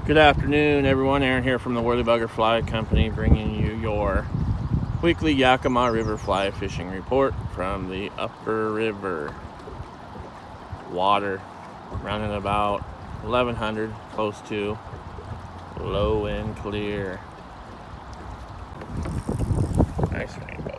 Good afternoon, everyone. Aron here from the Worley Bugger Fly Company, bringing you your weekly Yakima River fly fishing report from the upper river. Water running about 1100, close to low and clear. Nice rainbow.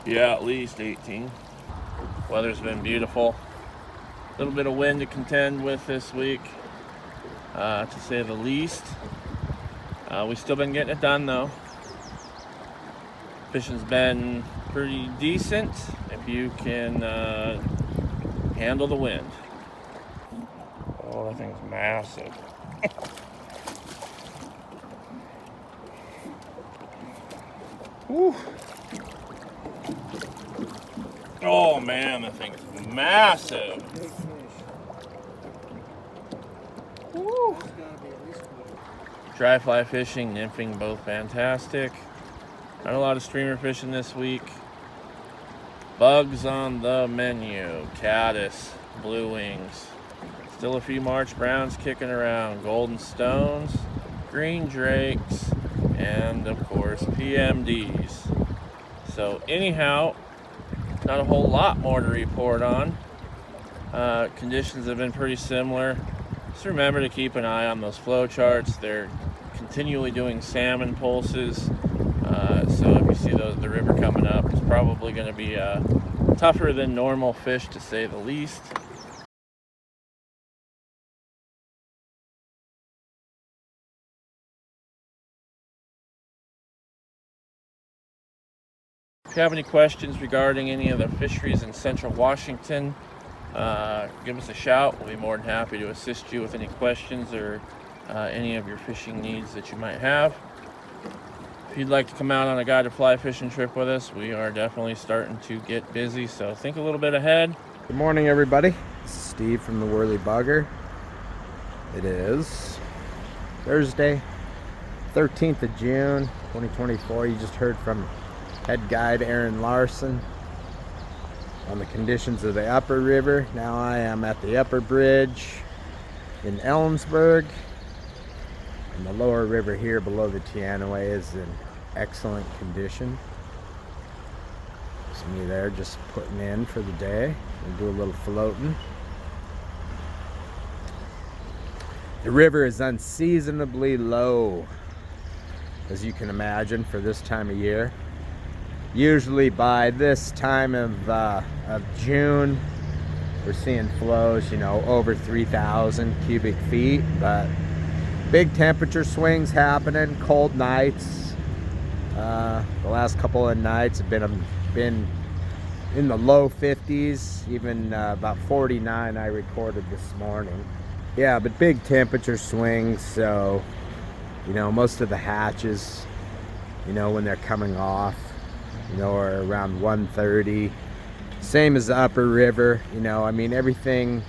Yeah, at least 18. Weather's been beautiful. A little bit of wind to contend with this week, to say the least. We've still been getting it done though. Fishing's been pretty decent if you can handle the wind. Oh, that thing's massive. Whew. Oh man, that thing's massive. Woo. Dry fly fishing, nymphing, both fantastic. Not a lot of streamer fishing this week. Bugs on the menu. Caddis, blue wings. Still a few March browns kicking around. Golden stones, green drakes, and of course PMDs. So anyhow, not a whole lot more to report on. Conditions have been pretty similar. Just remember to keep an eye on those flow charts. They're continually doing salmon pulses. So if you see the river coming up, it's probably going to be tougher than normal fish, to say the least. If you have any questions regarding any of the fisheries in Central Washington, give us a shout. We'll be more than happy to assist you with any questions or any of your fishing needs that you might have. If you'd like to come out on a guided fly fishing trip with us, we are definitely starting to get busy, so think a little bit ahead. Good morning, everybody. This is Steve from the Worley Bugger. It is Thursday, 13th of June, 2024. You just heard from head guide Aron Larsen on the conditions of the upper river. Now I am at the upper bridge in Ellensburg, and the lower river here below the Tianaway is in excellent condition. It's me there just putting in for the day and do a little floating. The river is unseasonably low, as you can imagine, for this time of year. Usually by this time of June, we're seeing flows, over 3,000 cubic feet, but big temperature swings happening, cold nights. The last couple of nights have been in the low 50s, even about 49 I recorded this morning. Yeah, but big temperature swings, so, most of the hatches, when they're coming off, or around 1:30. Same as the upper river, everything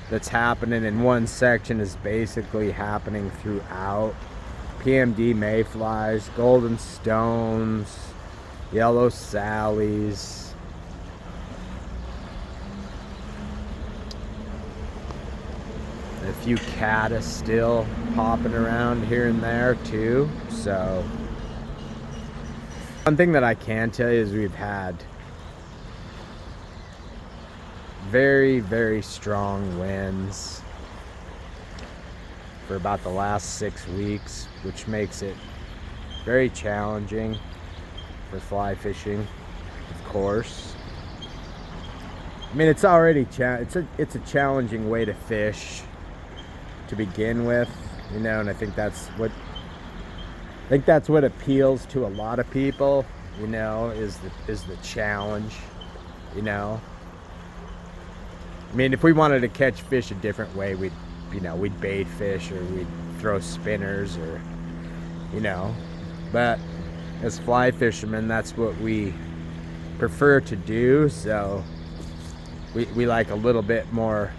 that's happening in one section is basically happening throughout. PMD mayflies, golden stones, yellow sallies. A few caddis still popping around here and there too, so. One thing that I can tell you is we've had very, very strong winds for about the last 6 weeks, which makes it very challenging for fly fishing, of course. It's already it's a challenging way to fish to begin with, and I think that's what appeals to a lot of people, is the challenge, if we wanted to catch fish a different way, we'd bait fish, or we'd throw spinners, or, but as fly fishermen, that's what we prefer to do. So we like a little bit more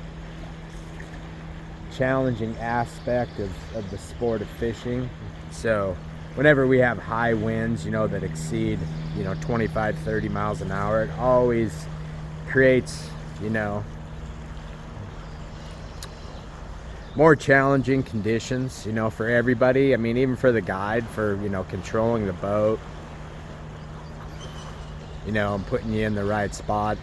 challenging aspect of the sport of fishing. So whenever we have high winds, you know, that exceed, you know, 25, 30 miles an hour, it always creates, you know, more challenging conditions, you know, for everybody. I mean, even for the guide, for, you know, controlling the boat, you know, and putting you in the right spot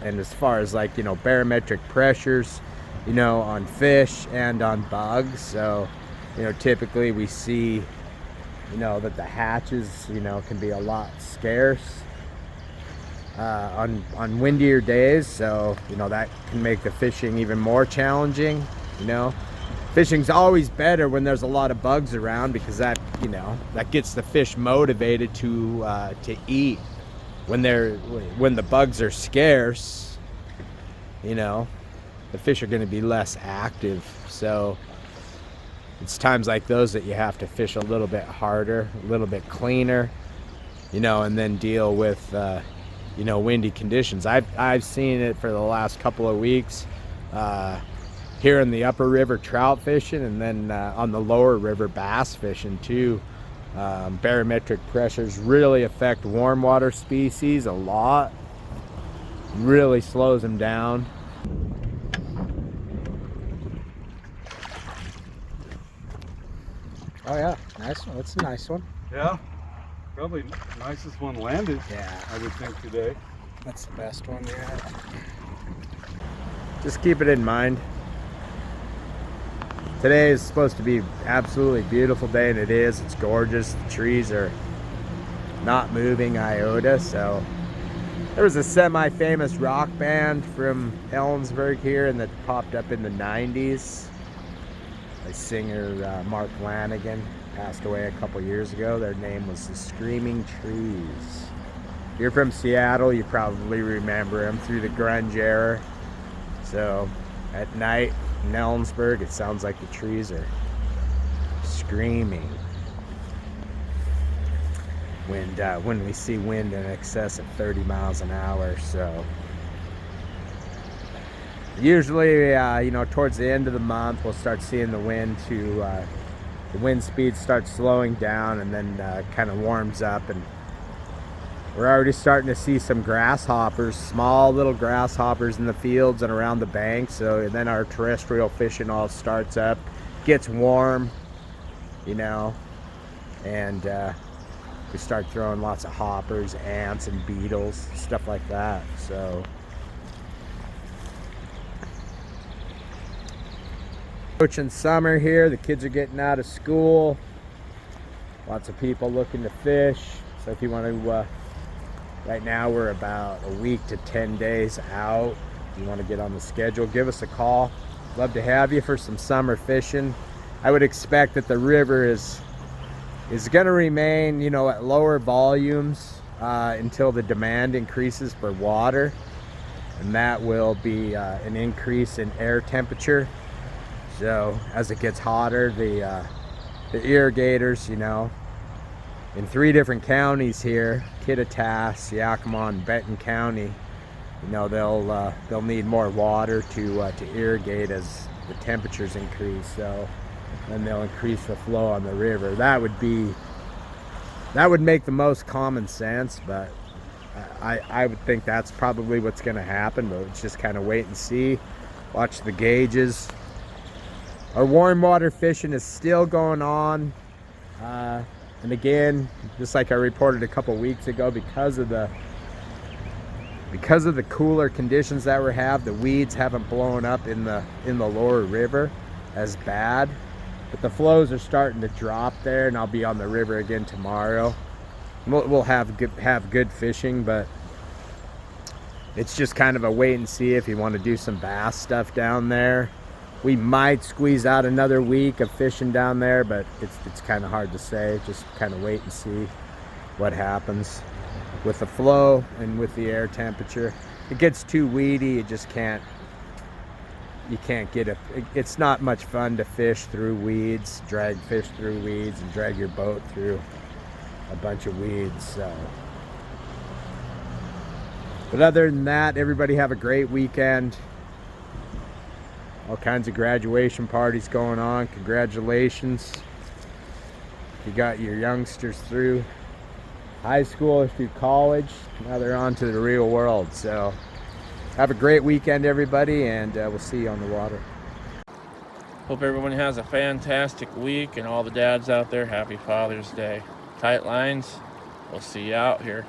and as far as, like, you know, barometric pressures, you know, on fish and on bugs. So, you know, typically we see, you know, that the hatches, you know, can be a lot scarce on windier days. So, you know, that can make the fishing even more challenging. You know, fishing's always better when there's a lot of bugs around, because that, you know, that gets the fish motivated to eat. When the bugs are scarce, you know, the fish are going to be less active. So it's times like those that you have to fish a little bit harder, a little bit cleaner, you know, and then deal with you know, windy conditions. I've seen it for the last couple of weeks here in the upper river trout fishing, and then on the lower river bass fishing too. Barometric pressures really affect warm water species a lot. Really slows them down. Oh yeah, nice one. That's a nice one. Yeah, probably nicest one landed. Yeah, I would think today. that's the best one yet. Just keep it in mind. Today is supposed to be absolutely beautiful day, and it is. It's gorgeous. The trees are not moving iota. So there was a semi-famous rock band from Ellensburg here, and that popped up in the 90s. A singer, Mark Lanigan, passed away a couple years ago. Their name was the Screaming Trees. If you're from Seattle, you probably remember them through the grunge era. So at night in Ellensburg, it sounds like the trees are screaming when we see wind in excess of 30 miles an hour. So usually, you know, towards the end of the month, we'll start seeing the wind the wind speed starts slowing down, and then kind of warms up, and we're already starting to see some grasshoppers, small little grasshoppers in the fields and around the banks. So then our terrestrial fishing all starts up, gets warm, you know, and we start throwing lots of hoppers, ants and beetles, stuff like that. So approaching summer here, the kids are getting out of school, lots of people looking to fish. So if you want to right now we're about a week to 10 days out. If you want to get on the schedule, give us a call. Love to have you for some summer fishing. I would expect that the river is going to remain, you know, at lower volumes until the demand increases for water, and that will be an increase in air temperature. So as it gets hotter, the irrigators, you know, in 3 different counties here, Kittitas, Yakima, and Benton County, you know, they'll need more water to irrigate as the temperatures increase. So then they'll increase the flow on the river. That would make the most common sense, but I would think that's probably what's going to happen. But it's just kind of wait and see. Watch the gauges. Our warm water fishing is still going on. And again, just like I reported a couple weeks ago, because of the cooler conditions that we have, the weeds haven't blown up in the lower river as bad. But the flows are starting to drop there, and I'll be on the river again tomorrow. We'll have good fishing, but it's just kind of a wait and see if you want to do some bass stuff down there. We might squeeze out another week of fishing down there, but it's kind of hard to say. Just kind of wait and see what happens with the flow and with the air temperature. If it gets too weedy, you can't get it. It's not much fun to fish through weeds, drag fish through weeds, and drag your boat through a bunch of weeds. So, but other than that, everybody have a great weekend. All kinds of graduation parties going on. Congratulations. You got your youngsters through high school, through college. Now they're on to the real world. So have a great weekend, everybody, and we'll see you on the water. Hope everyone has a fantastic week, and all the dads out there, happy Father's Day. Tight lines. We'll see you out here.